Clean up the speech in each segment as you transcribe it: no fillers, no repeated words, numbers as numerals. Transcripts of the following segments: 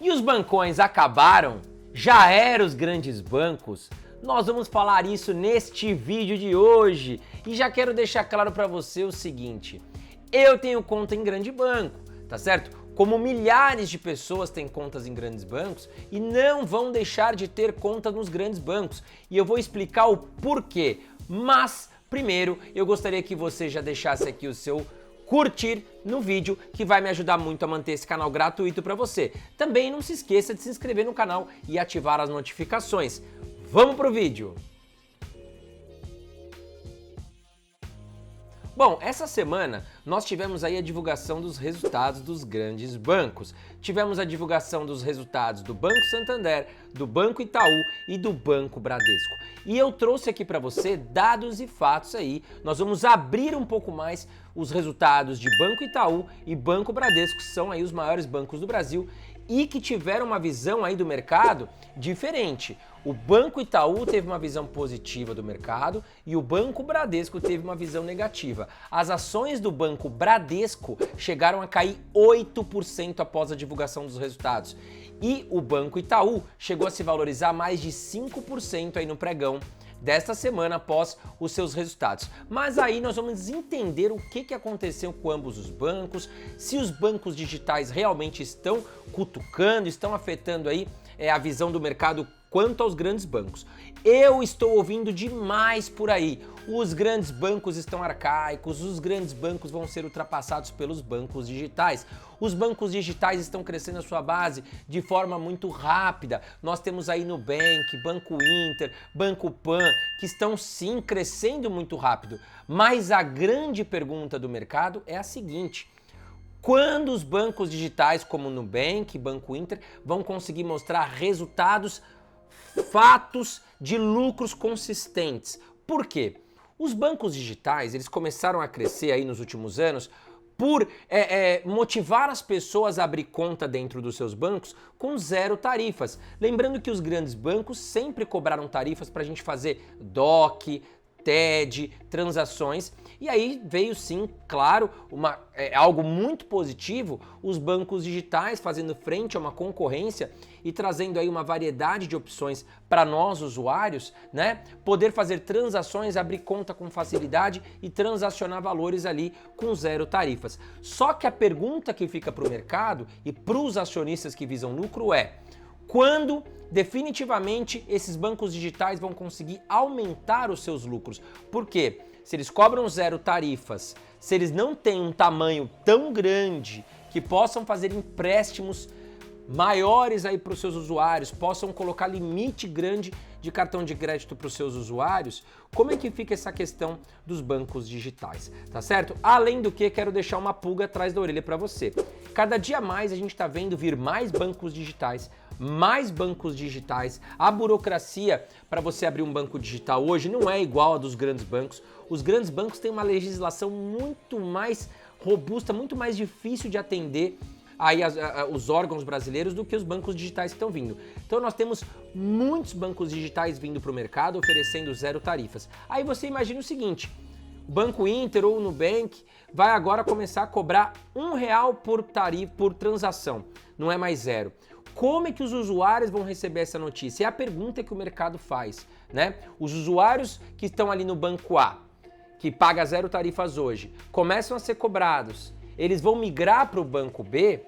E os bancões acabaram? Já eram os grandes bancos? Nós vamos falar isso neste vídeo de hoje. E já quero deixar claro para você o seguinte: eu tenho conta em grande banco, tá certo? Como milhares de pessoas têm contas em grandes bancos e não vão deixar de ter conta nos grandes bancos. E eu vou explicar o porquê. Mas, primeiro, eu gostaria que você já deixasse aqui o seu curtir no vídeo, que vai me ajudar muito a manter esse canal gratuito para você. Também não se esqueça de se inscrever no canal e ativar as notificações. Vamos pro vídeo! Bom, essa semana nós tivemos aí a divulgação dos resultados dos grandes bancos. Tivemos a divulgação dos resultados do Banco Santander, do Banco Itaú e do Banco Bradesco. E eu trouxe aqui para você dados e fatos aí. Nós vamos abrir um pouco mais os resultados de Banco Itaú e Banco Bradesco, que são aí os maiores bancos do Brasil e que tiveram uma visão aí do mercado diferente. O Banco Itaú teve uma visão positiva do mercado e o Banco Bradesco teve uma visão negativa. As ações do Banco Bradesco chegaram a cair 8% após a divulgação dos resultados. E o Banco Itaú chegou a se valorizar mais de 5% aí no pregão desta semana após os seus resultados. Mas aí nós vamos entender o que aconteceu com ambos os bancos, se os bancos digitais realmente estão cutucando, estão afetando aí a visão do mercado quanto aos grandes bancos. Eu estou ouvindo demais por aí. Os grandes bancos estão arcaicos, os grandes bancos vão ser ultrapassados pelos bancos digitais. Os bancos digitais estão crescendo a sua base de forma muito rápida. Nós temos aí Nubank, Banco Inter, Banco Pan, que estão sim crescendo muito rápido. Mas a grande pergunta do mercado é a seguinte: quando os bancos digitais como Nubank, Banco Inter vão conseguir mostrar resultados, fatos de lucros consistentes? Por quê? Os bancos digitais, eles começaram a crescer aí nos últimos anos por motivar as pessoas a abrir conta dentro dos seus bancos com zero tarifas. Lembrando que os grandes bancos sempre cobraram tarifas para a gente fazer DOC, TED, transações, e aí veio sim, claro, algo muito positivo, os bancos digitais fazendo frente a uma concorrência e trazendo aí uma variedade de opções para nós usuários, né? Poder fazer transações, abrir conta com facilidade e transacionar valores ali com zero tarifas. Só que a pergunta que fica para o mercado e para os acionistas que visam lucro é: quando definitivamente esses bancos digitais vão conseguir aumentar os seus lucros? Porque se eles cobram zero tarifas, se eles não têm um tamanho tão grande que possam fazer empréstimos maiores aí para os seus usuários, possam colocar limite grande de cartão de crédito para os seus usuários, como é que fica essa questão dos bancos digitais, tá certo? Além do que, quero deixar uma pulga atrás da orelha para você. Cada dia mais a gente está vendo vir mais bancos digitais, a burocracia para você abrir um banco digital hoje não é igual a dos grandes bancos. Os grandes bancos têm uma legislação muito mais robusta, muito mais difícil de atender aí os órgãos brasileiros do que os bancos digitais que estão vindo. Então nós temos muitos bancos digitais vindo para o mercado oferecendo zero tarifas. Aí você imagina o seguinte: o Banco Inter ou o Nubank vai agora começar a cobrar R$1 por transação, não é mais zero. Como é que os usuários vão receber essa notícia? É a pergunta que o mercado faz, né? Os usuários que estão ali no Banco A, que paga zero tarifas hoje, começam a ser cobrados. Eles vão migrar para o Banco B?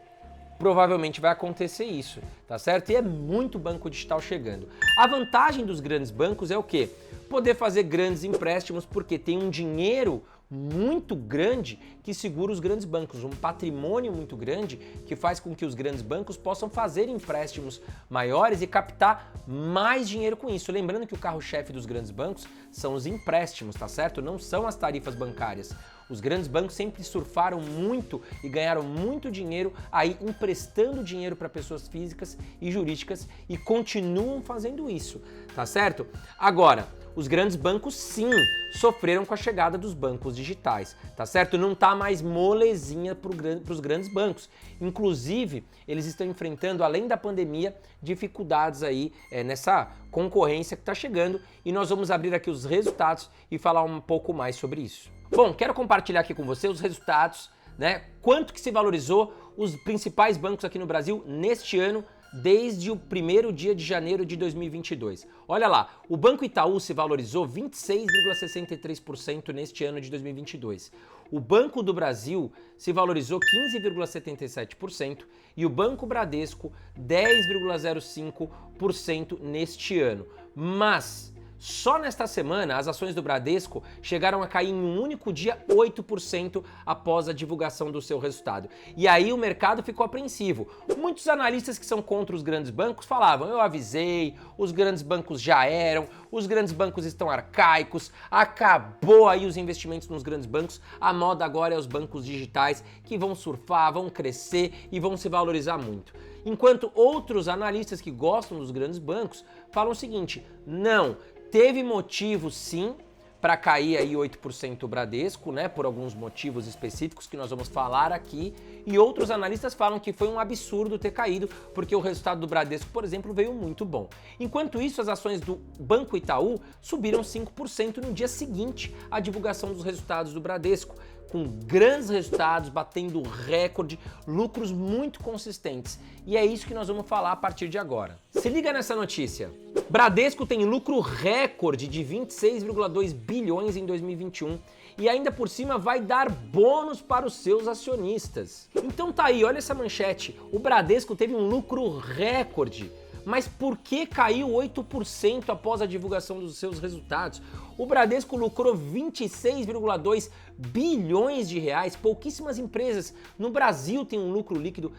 Provavelmente vai acontecer isso, tá certo? E é muito banco digital chegando. A vantagem dos grandes bancos é o quê? Poder fazer grandes empréstimos, porque tem um dinheiro muito grande que segura os grandes bancos, um patrimônio muito grande que faz com que os grandes bancos possam fazer empréstimos maiores e captar mais dinheiro com isso. Lembrando que o carro-chefe dos grandes bancos são os empréstimos, tá certo? Não são as tarifas bancárias. Os grandes bancos sempre surfaram muito e ganharam muito dinheiro aí emprestando dinheiro para pessoas físicas e jurídicas e continuam fazendo isso, tá certo? Agora, os grandes bancos sim sofreram com a chegada dos bancos digitais, tá certo? Não tá mais molezinha para os grandes bancos. Inclusive, eles estão enfrentando, além da pandemia, dificuldades aí nessa concorrência que está chegando, e nós vamos abrir aqui os resultados e falar um pouco mais sobre isso. Bom, quero compartilhar aqui com você os resultados, né? Quanto que se valorizou os principais bancos aqui no Brasil neste ano, desde o primeiro dia de janeiro de 2022. Olha lá, o Banco Itaú se valorizou 26,63% neste ano de 2022. O Banco do Brasil se valorizou 15,77% e o Banco Bradesco 10,05% neste ano. Mas só nesta semana, as ações do Bradesco chegaram a cair em um único dia 8% após a divulgação do seu resultado. E aí o mercado ficou apreensivo. Muitos analistas que são contra os grandes bancos falavam: eu avisei, os grandes bancos já eram, os grandes bancos estão arcaicos, acabou aí os investimentos nos grandes bancos, a moda agora é os bancos digitais que vão surfar, vão crescer e vão se valorizar muito. Enquanto outros analistas que gostam dos grandes bancos falam o seguinte: não, teve motivo sim para cair aí 8% o Bradesco, né, por alguns motivos específicos que nós vamos falar aqui, e outros analistas falam que foi um absurdo ter caído, porque o resultado do Bradesco, por exemplo, veio muito bom. Enquanto isso, as ações do Banco Itaú subiram 5% no dia seguinte à divulgação dos resultados do Bradesco, com grandes resultados, batendo recorde, lucros muito consistentes. E é isso que nós vamos falar a partir de agora. Se liga nessa notícia. Bradesco tem lucro recorde de 26,2 bilhões em 2021 e ainda por cima vai dar bônus para os seus acionistas. Então tá aí, olha essa manchete. O Bradesco teve um lucro recorde. Mas por que caiu 8% após a divulgação dos seus resultados? O Bradesco lucrou 26,2 bilhões de reais. Pouquíssimas empresas no Brasil têm um lucro líquido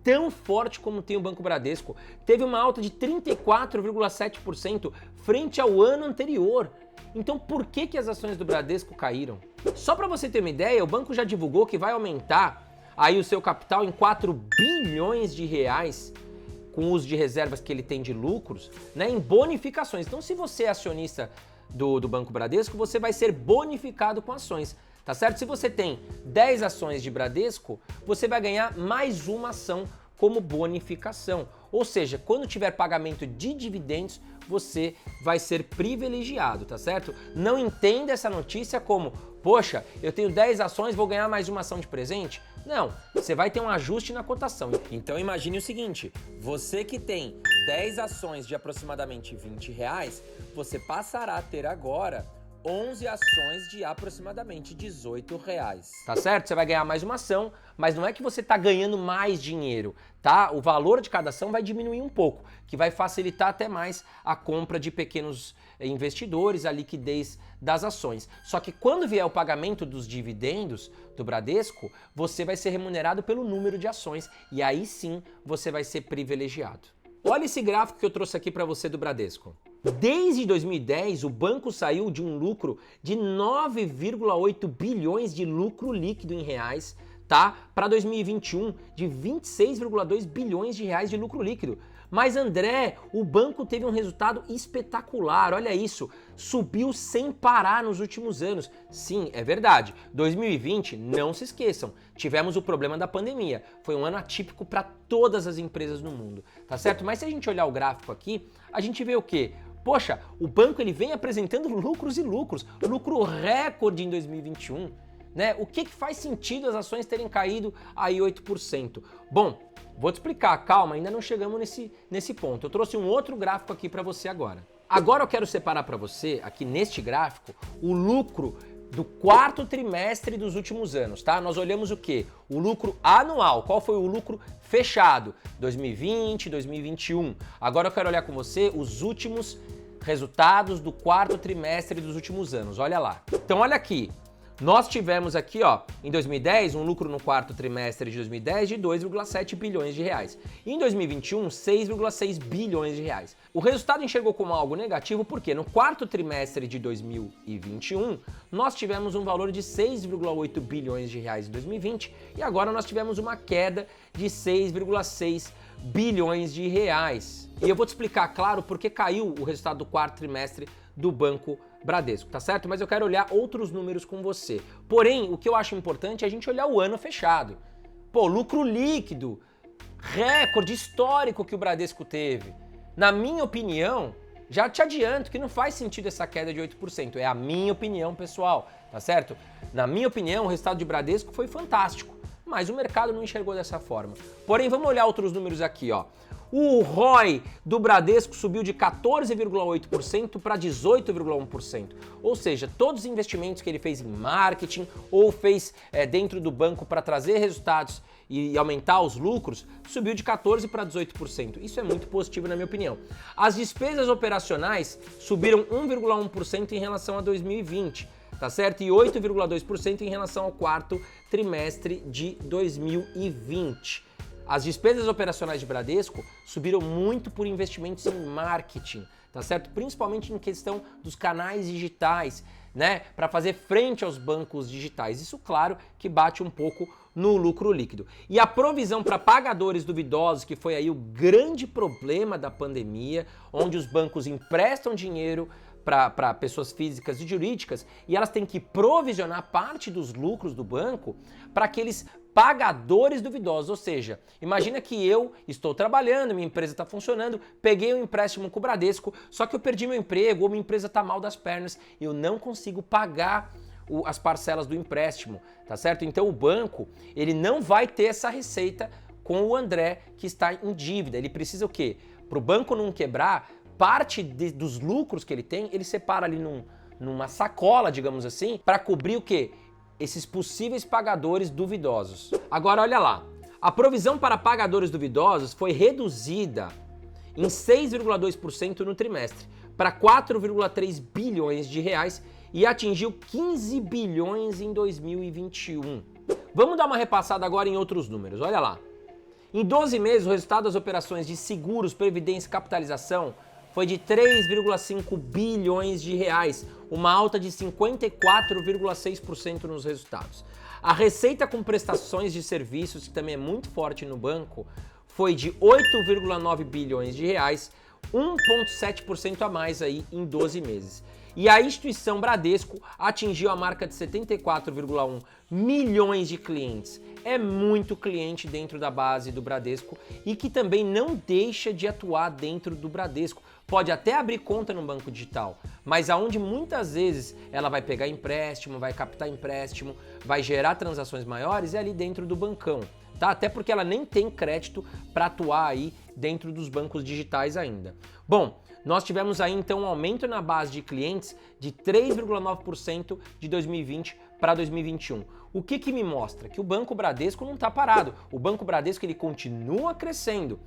tão forte como tem o Banco Bradesco. Teve uma alta de 34,7% frente ao ano anterior. Então por que as ações do Bradesco caíram? Só para você ter uma ideia, o banco já divulgou que vai aumentar aí o seu capital em 4 bilhões de reais com o uso de reservas que ele tem de lucros, né, em bonificações. Então, se você é acionista do Banco Bradesco, você vai ser bonificado com ações, tá certo? Se você tem 10 ações de Bradesco, você vai ganhar mais uma ação como bonificação. Ou seja, quando tiver pagamento de dividendos, você vai ser privilegiado, tá certo? Não entenda essa notícia como: poxa, eu tenho 10 ações, vou ganhar mais uma ação de presente. Não, você vai ter um ajuste na cotação. Então imagine o seguinte: você que tem 10 ações de aproximadamente R$20, você passará a ter agora 11 ações de aproximadamente R$18. Tá certo? Você vai ganhar mais uma ação, mas não é que você tá ganhando mais dinheiro, tá? O valor de cada ação vai diminuir um pouco, que vai facilitar até mais a compra de pequenos investidores, a liquidez das ações. Só que quando vier o pagamento dos dividendos do Bradesco, você vai ser remunerado pelo número de ações e aí sim você vai ser privilegiado. Olha esse gráfico que eu trouxe aqui para você do Bradesco. Desde 2010, o banco saiu de um lucro de 9,8 bilhões de lucro líquido em reais, tá? Para 2021, de 26,2 bilhões de reais de lucro líquido. Mas André, o banco teve um resultado espetacular, olha isso, subiu sem parar nos últimos anos. Sim, é verdade, 2020, não se esqueçam, tivemos o problema da pandemia, foi um ano atípico para todas as empresas no mundo, tá certo? Mas se a gente olhar o gráfico aqui, a gente vê o quê? Poxa, o banco ele vem apresentando lucros e lucros, lucro recorde em 2021, né? O que faz sentido as ações terem caído aí 8%? Bom, vou te explicar, calma, ainda não chegamos nesse ponto. Eu trouxe um outro gráfico aqui para você agora. Agora eu quero separar para você, aqui neste gráfico, o lucro do quarto trimestre dos últimos anos, tá? Nós olhamos o quê? O lucro anual. Qual foi o lucro fechado? 2020, 2021. Agora eu quero olhar com você os últimos resultados do quarto trimestre dos últimos anos. Olha lá. Então olha aqui. Nós tivemos aqui, ó, em 2010, um lucro no quarto trimestre de 2010 de 2,7 bilhões de reais. E em 2021, 6,6 bilhões de reais. O resultado enxergou como algo negativo porque no quarto trimestre de 2021, nós tivemos um valor de 6,8 bilhões de reais em 2020 e agora nós tivemos uma queda de 6,6 bilhões de reais. E eu vou te explicar, claro, por que caiu o resultado do quarto trimestre do Banco Bradesco, tá certo? Mas eu quero olhar outros números com você. Porém, o que eu acho importante é a gente olhar o ano fechado. Pô, lucro líquido, recorde histórico que o Bradesco teve. Na minha opinião, já te adianto que não faz sentido essa queda de 8%. É a minha opinião pessoal, tá certo? Na minha opinião, o resultado de Bradesco foi fantástico, mas o mercado não enxergou dessa forma. Porém, vamos olhar outros números aqui, ó. O ROI do Bradesco subiu de 14,8% para 18,1%. Ou seja, todos os investimentos que ele fez em marketing ou fez dentro do banco para trazer resultados e aumentar os lucros, subiu de 14% para 18%. Isso é muito positivo na minha opinião. As despesas operacionais subiram 1,1% em relação a 2020, tá certo? E 8,2% em relação ao quarto trimestre de 2020. As despesas operacionais de Bradesco subiram muito por investimentos em marketing, tá certo? Principalmente em questão dos canais digitais, né? Para fazer frente aos bancos digitais. Isso, claro, que bate um pouco no lucro líquido. E a provisão para pagadores duvidosos, que foi aí o grande problema da pandemia, onde os bancos emprestam dinheiro para pessoas físicas e jurídicas e elas têm que provisionar parte dos lucros do banco para aqueles pagadores duvidosos, ou seja, imagina que eu estou trabalhando, minha empresa está funcionando, peguei um empréstimo com o Bradesco, só que eu perdi meu emprego ou minha empresa está mal das pernas e eu não consigo pagar as parcelas do empréstimo, tá certo? Então o banco, ele não vai ter essa receita com o André que está em dívida, ele precisa o quê? Para o banco não quebrar, parte dos lucros que ele tem, ele separa ali numa sacola, digamos assim, para cobrir o quê? Esses possíveis pagadores duvidosos. Agora olha lá, a provisão para pagadores duvidosos foi reduzida em 6,2% no trimestre para 4,3 bilhões de reais e atingiu 15 bilhões em 2021. Vamos dar uma repassada agora em outros números, olha lá. Em 12 meses, o resultado das operações de seguros, previdência e capitalização foi de 3,5 bilhões de reais, uma alta de 54,6% nos resultados. A receita com prestações de serviços, que também é muito forte no banco, foi de 8,9 bilhões de reais, 1,7% a mais aí em 12 meses. E a instituição Bradesco atingiu a marca de 74,1 milhões de clientes. É muito cliente dentro da base do Bradesco e que também não deixa de atuar dentro do Bradesco. Pode até abrir conta no banco digital, mas aonde muitas vezes ela vai pegar empréstimo, vai captar empréstimo, vai gerar transações maiores é ali dentro do bancão, tá? Até porque ela nem tem crédito para atuar aí dentro dos bancos digitais ainda. Bom, nós tivemos aí então um aumento na base de clientes de 3,9% de 2020 para 2021. O que me mostra? Que o Banco Bradesco não está parado. O Banco Bradesco ele continua crescendo.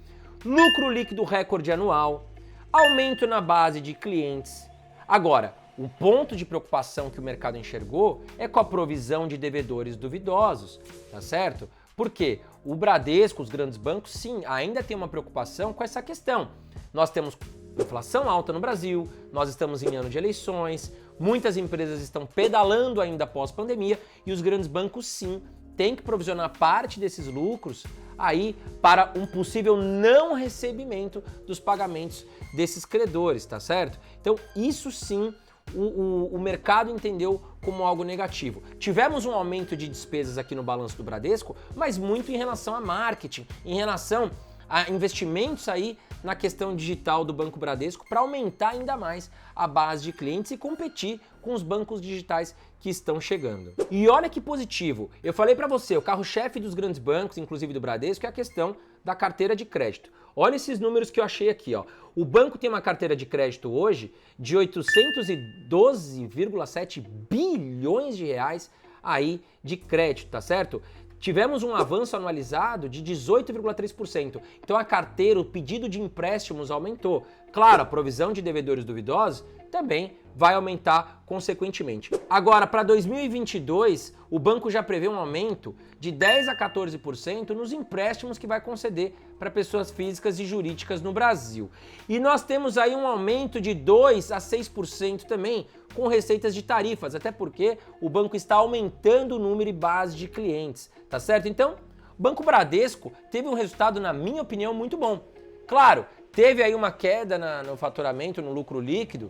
Lucro líquido recorde anual, aumento na base de clientes. Agora, o ponto de preocupação que o mercado enxergou é com a provisão de devedores duvidosos, tá certo? Porque o Bradesco, os grandes bancos, sim, ainda tem uma preocupação com essa questão. Nós temos inflação alta no Brasil, nós estamos em ano de eleições, muitas empresas estão pedalando ainda pós-pandemia e os grandes bancos, sim, têm que provisionar parte desses lucros aí para um possível não recebimento dos pagamentos desses credores, tá certo? Então, isso sim, o mercado entendeu como algo negativo. Tivemos um aumento de despesas aqui no balanço do Bradesco, mas muito em relação a marketing, em relação a investimentos aí na questão digital do Banco Bradesco para aumentar ainda mais a base de clientes e competir com os bancos digitais que estão chegando. E olha que positivo, eu falei para você, o carro-chefe dos grandes bancos, inclusive do Bradesco, é a questão da carteira de crédito. Olha esses números que eu achei aqui, ó. O banco tem uma carteira de crédito hoje de 812,7 bilhões de reais aí de crédito, tá certo? Tivemos um avanço anualizado de 18,3%. Então a carteira, o pedido de empréstimos aumentou. Claro, a provisão de devedores duvidosos também vai aumentar consequentemente. Agora, para 2022, o banco já prevê um aumento de 10 a 14% nos empréstimos que vai conceder para pessoas físicas e jurídicas no Brasil. E nós temos aí um aumento de 2 a 6% também com receitas de tarifas, até porque o banco está aumentando o número e base de clientes, tá certo? Então, o Banco Bradesco teve um resultado, na minha opinião, muito bom. Claro, teve aí uma queda no faturamento, no lucro líquido,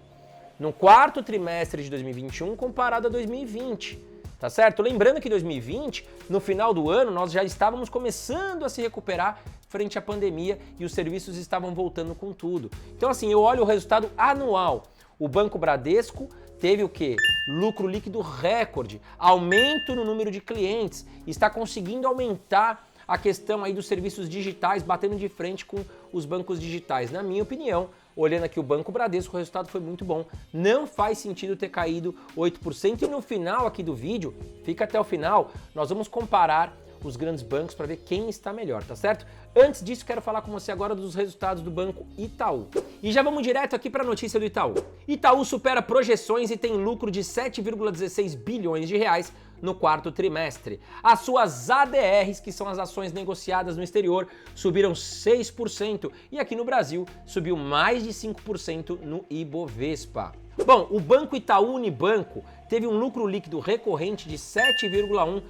no quarto trimestre de 2021 comparado a 2020, tá certo? Lembrando que 2020, no final do ano, nós já estávamos começando a se recuperar frente à pandemia e os serviços estavam voltando com tudo. Então assim, eu olho o resultado anual. O Banco Bradesco teve o quê? Lucro líquido recorde, aumento no número de clientes, está conseguindo aumentar a questão aí dos serviços digitais batendo de frente com os bancos digitais. Na minha opinião, olhando aqui o Banco Bradesco, o resultado foi muito bom. Não faz sentido ter caído 8%. E no final aqui do vídeo, fica até o final, nós vamos comparar os grandes bancos para ver quem está melhor, tá certo? Antes disso, quero falar com você agora dos resultados do Banco Itaú. E já vamos direto aqui para a notícia do Itaú. Itaú supera projeções e tem lucro de 7,16 bilhões de reais no quarto trimestre. As suas ADRs, que são as ações negociadas no exterior, subiram 6% e aqui no Brasil subiu mais de 5% no Ibovespa. Bom, o Banco Itaú Unibanco teve um lucro líquido recorrente de 7,1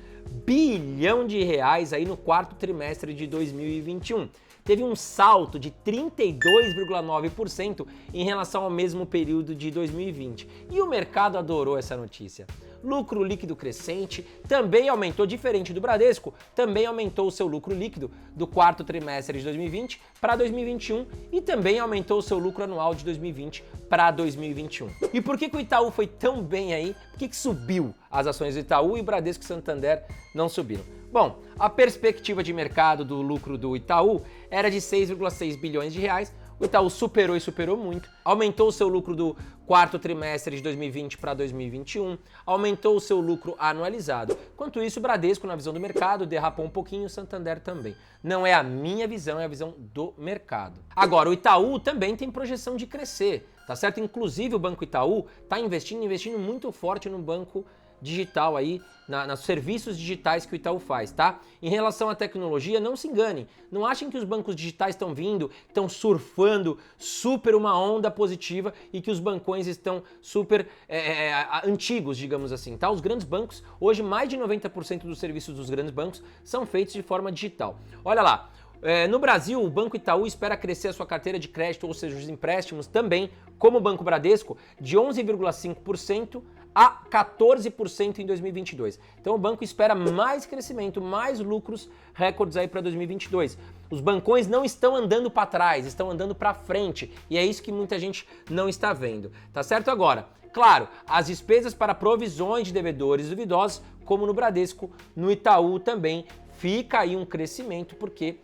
bilhão de reais aí no quarto trimestre de 2021. Teve um salto de 32,9% em relação ao mesmo período de 2020. E o mercado adorou essa notícia. Lucro líquido crescente também aumentou, diferente do Bradesco, também aumentou o seu lucro líquido do quarto trimestre de 2020 para 2021 e também aumentou o seu lucro anual de 2020 para 2021. E por que o Itaú foi tão bem aí? Por que subiu as ações do Itaú e o Bradesco e Santander não subiram? Bom, a perspectiva de mercado do lucro do Itaú era de 6,6 bilhões de reais. O Itaú superou e superou muito, aumentou o seu lucro do quarto trimestre de 2020 para 2021, aumentou o seu lucro anualizado. Enquanto isso, o Bradesco, na visão do mercado, derrapou um pouquinho, o Santander também. Não é a minha visão, é a visão do mercado. Agora, o Itaú também tem projeção de crescer, tá certo? Inclusive, o Banco Itaú está investindo muito forte no banco digital aí, nos serviços digitais que o Itaú faz, tá? Em relação à tecnologia, não se enganem, não achem que os bancos digitais estão vindo, estão surfando super uma onda positiva e que os bancões estão super antigos, digamos assim, tá? Os grandes bancos, hoje mais de 90% dos serviços dos grandes bancos são feitos de forma digital. Olha lá, no Brasil, o Banco Itaú espera crescer a sua carteira de crédito, ou seja, os empréstimos também, como o Banco Bradesco, de 11,5% a 14% em 2022. Então o banco espera mais crescimento, mais lucros recordes aí para 2022. Os bancões não estão andando para trás, estão andando para frente, e é isso que muita gente não está vendo. Tá certo? Agora, claro, as despesas para provisões de devedores duvidosos, como no Bradesco, no Itaú também fica aí um crescimento, porque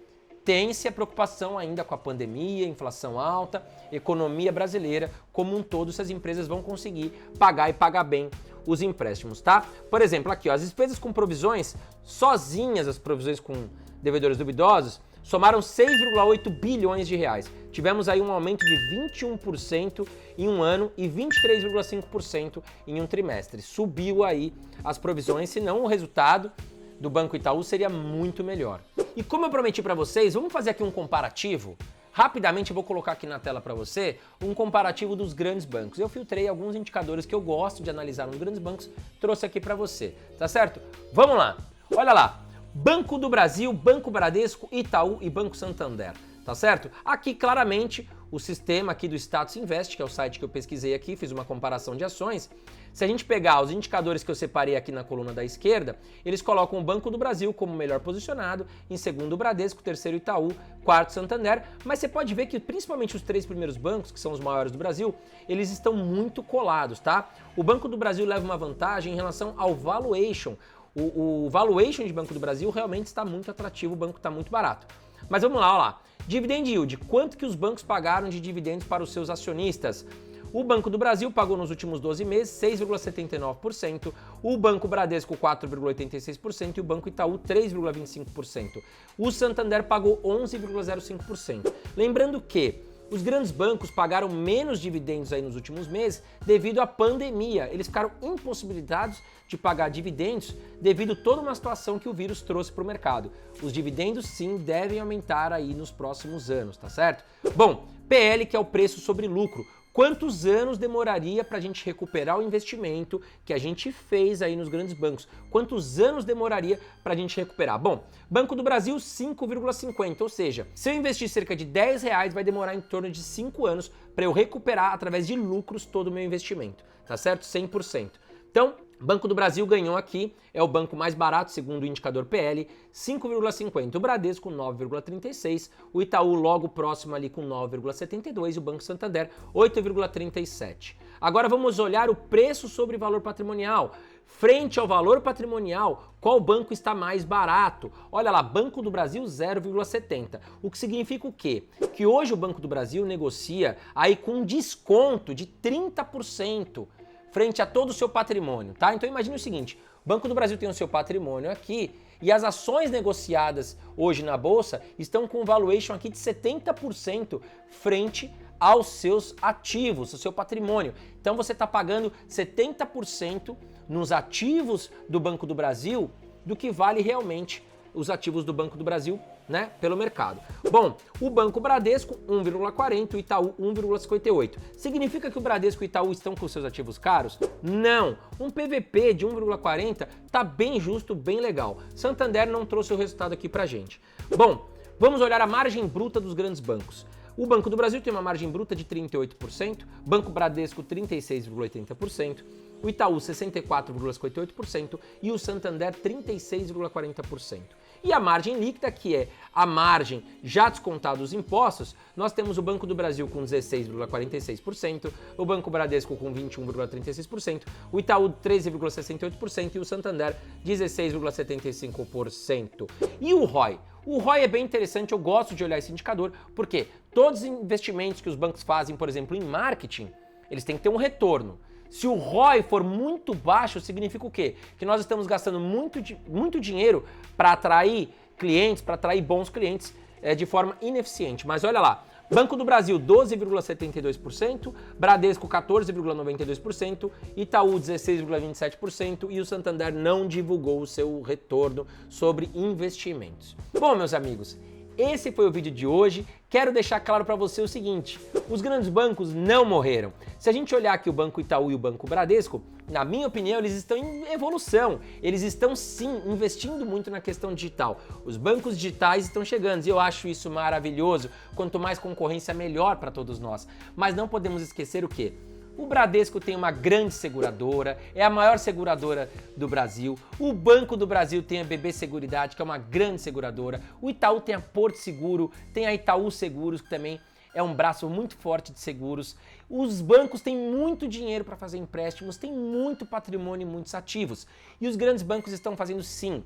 tem-se a preocupação ainda com a pandemia, inflação alta, economia brasileira como um todo, se as empresas vão conseguir pagar e pagar bem os empréstimos, tá? Por exemplo, aqui, ó, as despesas com provisões, sozinhas as provisões com devedores duvidosos, somaram 6,8 bilhões de reais. Tivemos aí um aumento de 21% em um ano e 23,5% em um trimestre. Subiu aí as provisões, senão o resultado do Banco Itaú seria muito melhor. E como eu prometi para vocês, vamos fazer aqui um comparativo. Rapidamente eu vou colocar aqui na tela para você um comparativo dos grandes bancos. Eu filtrei alguns indicadores que eu gosto de analisar nos grandes bancos, trouxe aqui para você, tá certo? Vamos lá. Olha lá. Banco do Brasil, Banco Bradesco, Itaú e Banco Santander, tá certo? Aqui claramente o sistema aqui do Status Invest, que é o site que eu pesquisei aqui, fiz uma comparação de ações. Se a gente pegar os indicadores que eu separei aqui na coluna da esquerda, eles colocam o Banco do Brasil como melhor posicionado, em segundo o Bradesco, terceiro Itaú, quarto Santander, mas você pode ver que principalmente os três primeiros bancos, que são os maiores do Brasil, eles estão muito colados, tá? O Banco do Brasil leva uma vantagem em relação ao valuation. O valuation de Banco do Brasil realmente está muito atrativo, o banco está muito barato. Mas vamos lá, olha lá. Dividend yield, quanto que os bancos pagaram de dividendos para os seus acionistas? O Banco do Brasil pagou nos últimos 12 meses 6,79%, o Banco Bradesco 4,86% e o Banco Itaú 3,25%. O Santander pagou 11,05%. Lembrando que os grandes bancos pagaram menos dividendos aí nos últimos meses devido à pandemia. Eles ficaram impossibilitados de pagar dividendos devido a toda uma situação que o vírus trouxe para o mercado. Os dividendos sim devem aumentar aí nos próximos anos, tá certo? Bom, PL, que é o preço sobre lucro. Quantos anos demoraria para a gente recuperar o investimento que a gente fez aí nos grandes bancos? Quantos anos demoraria para a gente recuperar? Bom, Banco do Brasil 5,50, ou seja, se eu investir cerca de R$10, vai demorar em torno de 5 anos para eu recuperar através de lucros todo o meu investimento, tá certo? 100%. Então, Banco do Brasil ganhou aqui, é o banco mais barato, segundo o indicador PL, 5,50. O Bradesco, 9,36. O Itaú, logo próximo ali, com 9,72. E o Banco Santander, 8,37. Agora vamos olhar o preço sobre valor patrimonial. Frente ao valor patrimonial, qual banco está mais barato? Olha lá, Banco do Brasil 0,70. O que significa o quê? Que hoje o Banco do Brasil negocia aí com um desconto de 30% frente a todo o seu patrimônio, tá? Então imagine o seguinte, o Banco do Brasil tem o seu patrimônio aqui e as ações negociadas hoje na bolsa estão com um valuation aqui de 70% frente aos seus ativos, o seu patrimônio. Então você está pagando 70% nos ativos do Banco do Brasil do que vale realmente os ativos do Banco do Brasil, né, pelo mercado. Bom, o Banco Bradesco 1,40, o Itaú 1,58. Significa que o Bradesco e o Itaú estão com seus ativos caros? Não. Um PVP de 1,40 tá bem justo, bem legal. Santander não trouxe o resultado aqui pra gente. Bom, vamos olhar a margem bruta dos grandes bancos. O Banco do Brasil tem uma margem bruta de 38%, Banco Bradesco 36,80%, o Itaú 64,58% e o Santander 36,40%. E a margem líquida, que é a margem já descontada os impostos, nós temos o Banco do Brasil com 16,46%, o Banco Bradesco com 21,36%, o Itaú 13,68% e o Santander 16,75%. E o ROI? O ROI é bem interessante, eu gosto de olhar esse indicador, porque todos os investimentos que os bancos fazem, por exemplo, em marketing, eles têm que ter um retorno. Se o ROI for muito baixo, significa o quê? Que nós estamos gastando muito dinheiro para atrair clientes, para atrair bons clientes de forma ineficiente. Mas olha lá, Banco do Brasil 12,72%, Bradesco 14,92%, Itaú 16,27% e o Santander não divulgou o seu retorno sobre investimentos. Bom, meus amigos, esse foi o vídeo de hoje. Quero deixar claro para você o seguinte, os grandes bancos não morreram. Se a gente olhar aqui o Banco Itaú e o Banco Bradesco, na minha opinião, eles estão em evolução. Eles estão sim investindo muito na questão digital. Os bancos digitais estão chegando e eu acho isso maravilhoso. Quanto mais concorrência, melhor para todos nós. Mas não podemos esquecer o quê? O Bradesco tem uma grande seguradora, é a maior seguradora do Brasil. O Banco do Brasil tem a BB Seguridade, que é uma grande seguradora. O Itaú tem a Porto Seguro, tem a Itaú Seguros, que também é um braço muito forte de seguros. Os bancos têm muito dinheiro para fazer empréstimos, têm muito patrimônio e muitos ativos. E os grandes bancos estão fazendo sim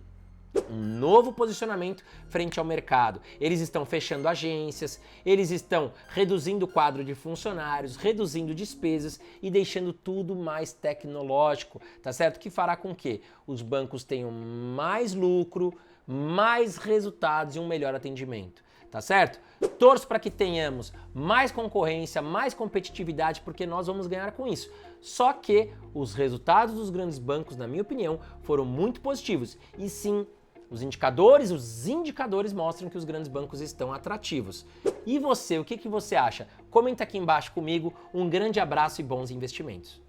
um novo posicionamento frente ao mercado. Eles estão fechando agências, eles estão reduzindo o quadro de funcionários, reduzindo despesas e deixando tudo mais tecnológico, tá certo? Que fará com que os bancos tenham mais lucro, mais resultados e um melhor atendimento, tá certo? Torço para que tenhamos mais concorrência, mais competitividade, porque nós vamos ganhar com isso. Só que os resultados dos grandes bancos, na minha opinião, foram muito positivos. E sim, os indicadores mostram que os grandes bancos estão atrativos. E você, o que você acha? Comenta aqui embaixo comigo. Um grande abraço e bons investimentos.